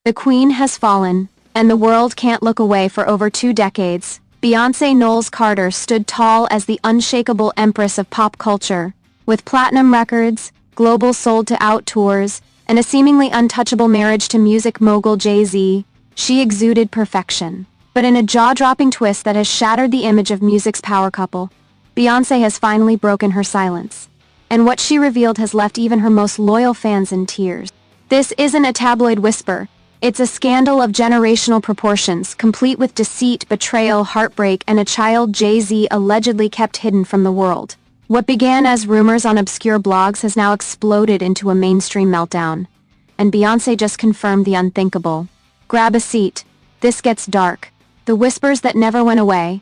The Queen has fallen, and the world can't look away for over 2 decades. Beyoncé Knowles Carter stood tall as the unshakable empress of pop culture. With platinum records, global sold-to-out tours, and a seemingly untouchable marriage to music mogul Jay-Z, she exuded perfection. But in a jaw-dropping twist that has shattered the image of music's power couple, Beyoncé has finally broken her silence. And what she revealed has left even her most loyal fans in tears. This isn't a tabloid whisper. It's a scandal of generational proportions, complete with deceit, betrayal, heartbreak, and a child Jay-Z allegedly kept hidden from the world. What began as rumors on obscure blogs has now exploded into a mainstream meltdown. And Beyoncé just confirmed the unthinkable. Grab a seat. This gets dark. The whispers that never went away.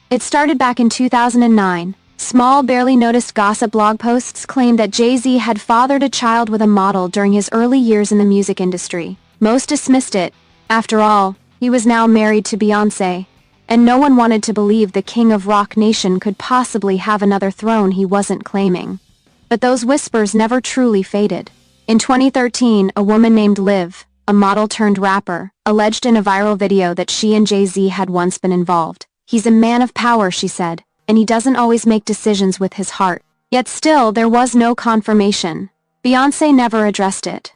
It started back in 2009. Small, barely noticed gossip blog posts claimed that Jay-Z had fathered a child with a model during his early years in the music industry. Most dismissed it. After all, he was now married to Beyoncé, and no one wanted to believe the king of rock nation could possibly have another throne he wasn't claiming. But those whispers never truly faded. In 2013, a woman named Liv, a model-turned-rapper, alleged in a viral video that she and Jay-Z had once been involved. "He's a man of power," she said, "and he doesn't always make decisions with his heart." Yet still, there was no confirmation. Beyoncé never addressed it.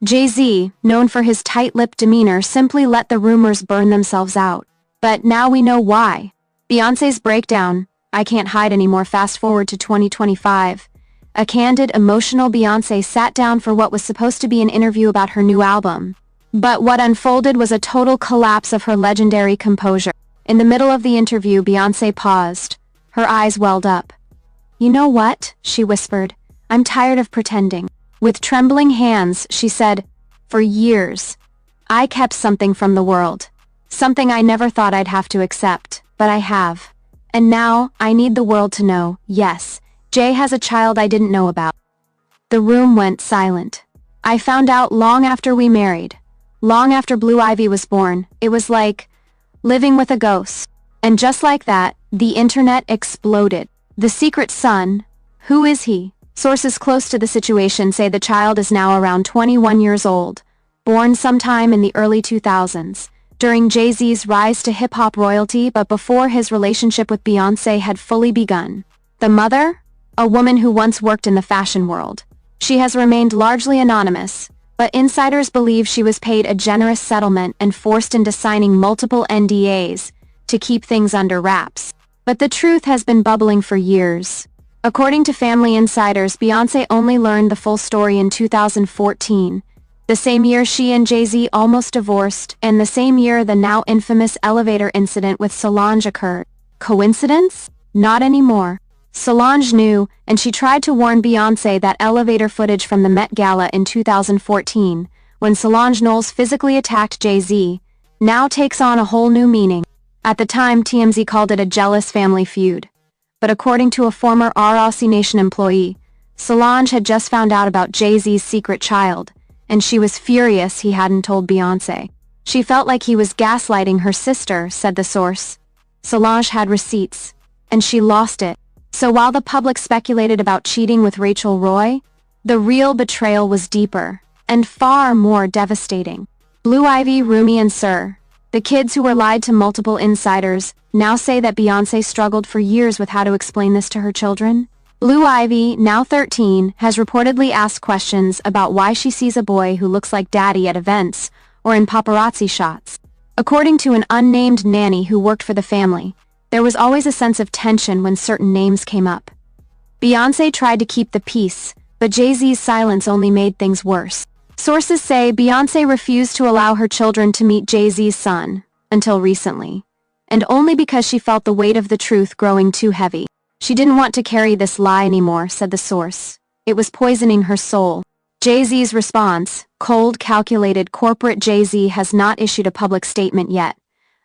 Jay-Z, known for his tight-lipped demeanor, simply let the rumors burn themselves out. But now we know why. Beyoncé's breakdown, "I can't hide anymore." Fast forward to 2025. A candid, emotional Beyoncé sat down for what was supposed to be an interview about her new album. But what unfolded was a total collapse of her legendary composure. In the middle of the interview, Beyoncé paused. Her eyes welled up. "You know what?" she whispered. "I'm tired of pretending." With trembling hands, she said, "For years, I kept something from the world. Something I never thought I'd have to accept, but I have. And now, I need the world to know, yes, Jay has a child I didn't know about." The room went silent. "I found out long after we married. Long after Blue Ivy was born. It was like living with a ghost." And just like that, the internet exploded. The secret son? Who is he? Sources close to the situation say the child is now around 21 years old, born sometime in the early 2000s, during Jay-Z's rise to hip-hop royalty but before his relationship with Beyoncé had fully begun. The mother? A woman who once worked in the fashion world. She has remained largely anonymous, but insiders believe she was paid a generous settlement and forced into signing multiple NDAs to keep things under wraps. But the truth has been bubbling for years. According to family insiders, Beyoncé only learned the full story in 2014, the same year she and Jay-Z almost divorced, and the same year the now infamous elevator incident with Solange occurred. Coincidence? Not anymore. Solange knew, and she tried to warn Beyoncé that elevator footage from the Met Gala in 2014, when Solange Knowles physically attacked Jay-Z, now takes on a whole new meaning. At the time, TMZ called it a jealous family feud. But according to a former ROC Nation employee, Solange had just found out about Jay-Z's secret child, and she was furious he hadn't told Beyoncé. She felt like he was gaslighting her sister, said the source. Solange had receipts, and she lost it. So while the public speculated about cheating with Rachel Roy, the real betrayal was deeper, and far more devastating. Blue Ivy, Rumi, and Sir, the kids who were lied to multiple insiders, now say that Beyoncé struggled for years with how to explain this to her children. Blue Ivy, now 13, has reportedly asked questions about why she sees a boy who looks like daddy at events or in paparazzi shots. According to an unnamed nanny who worked for the family, there was always a sense of tension when certain names came up. Beyoncé tried to keep the peace, but Jay-Z's silence only made things worse. Sources say Beyoncé refused to allow her children to meet Jay-Z's son, until recently, and only because she felt the weight of the truth growing too heavy. She didn't want to carry this lie anymore, said the source. It was poisoning her soul. Jay-Z's response, cold, calculated. Corporate Jay-Z has not issued a public statement yet,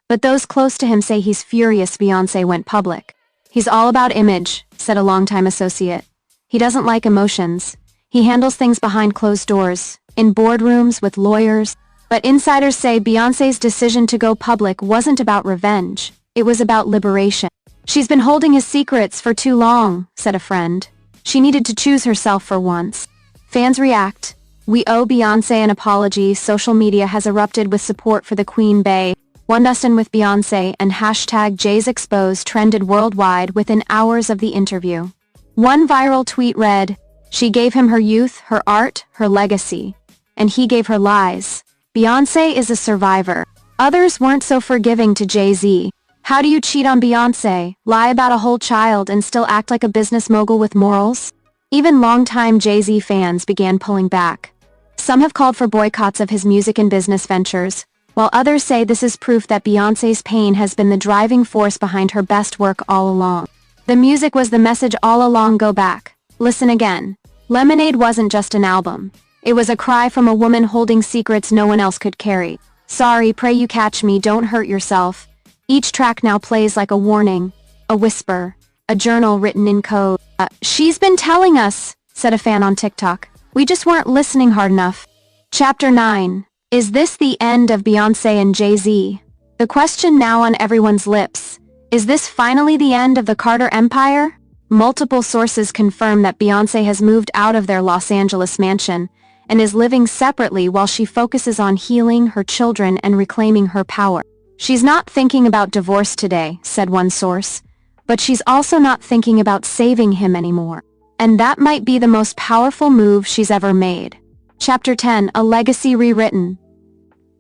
but those close to him say he's furious Beyoncé went public. "He's all about image," said a longtime associate. "He doesn't like emotions. He handles things behind closed doors, in boardrooms with lawyers." But insiders say Beyoncé's decision to go public wasn't about revenge. It was about liberation. "She's been holding his secrets for too long," said a friend. "She needed to choose herself for once." Fans react. We owe Beyonce an apology. Social media has erupted with support for the Queen Bey. One Dustin with Beyonce and hashtag Jay's Expose trended worldwide within hours of the interview. One viral tweet read, "She gave him her youth, her art, her legacy. And he gave her lies. Beyonce is a survivor." Others weren't so forgiving to Jay-Z. How do you cheat on Beyonce, lie about a whole child and still act like a business mogul with morals? Even longtime Jay-Z fans began pulling back. Some have called for boycotts of his music and business ventures, while others say this is proof that Beyonce's pain has been the driving force behind her best work all along. The music was the message all along. Go back. Listen again. Lemonade wasn't just an album. It was a cry from a woman holding secrets no one else could carry. Sorry, pray you catch me, don't hurt yourself. Each track now plays like a warning, a whisper, a journal written in code. She's been telling us, said a fan on TikTok. We just weren't listening hard enough. Chapter 9. Is this the end of Beyonce and Jay-Z? The question now on everyone's lips. Is this finally the end of the Carter empire? Multiple sources confirm that Beyonce has moved out of their Los Angeles mansion and is living separately while she focuses on healing her children and reclaiming her power. She's not thinking about divorce today, said one source, but she's also not thinking about saving him anymore. And that might be the most powerful move she's ever made. Chapter 10. A legacy rewritten.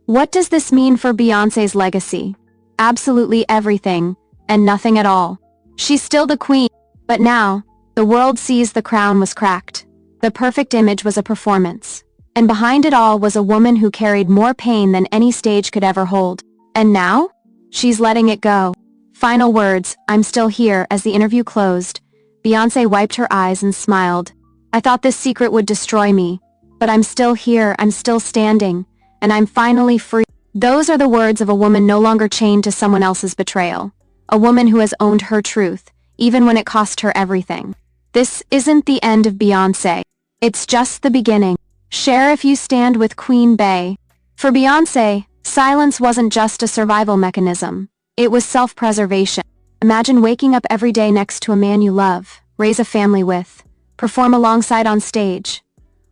What does this mean for Beyonce's legacy? Absolutely everything, and nothing at all. She's still the queen, but now, the world sees the crown was cracked. The perfect image was a performance. And behind it all was a woman who carried more pain than any stage could ever hold. And now? She's letting it go. Final words, "I'm still here." As the interview closed, Beyonce wiped her eyes and smiled. "I thought this secret would destroy me. But I'm still here, I'm still standing, and I'm finally free." Those are the words of a woman no longer chained to someone else's betrayal. A woman who has owned her truth, even when it cost her everything. This isn't the end of Beyonce. It's just the beginning. Share if you stand with Queen Bey. For Beyonce, silence wasn't just a survival mechanism. It was self-preservation. Imagine waking up every day next to a man you love, raise a family with, perform alongside on stage,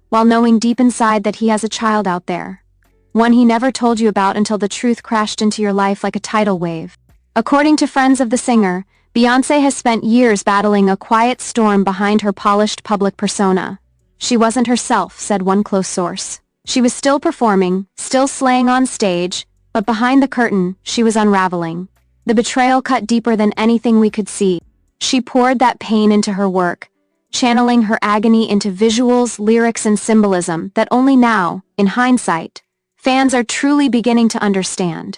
while knowing deep inside that he has a child out there. One he never told you about until the truth crashed into your life like a tidal wave. According to friends of the singer, Beyonce has spent years battling a quiet storm behind her polished public persona. She wasn't herself, said one close source. She was still performing, still slaying on stage, but behind the curtain, she was unraveling. The betrayal cut deeper than anything we could see. She poured that pain into her work, channeling her agony into visuals, lyrics, and symbolism that only now, in hindsight, fans are truly beginning to understand.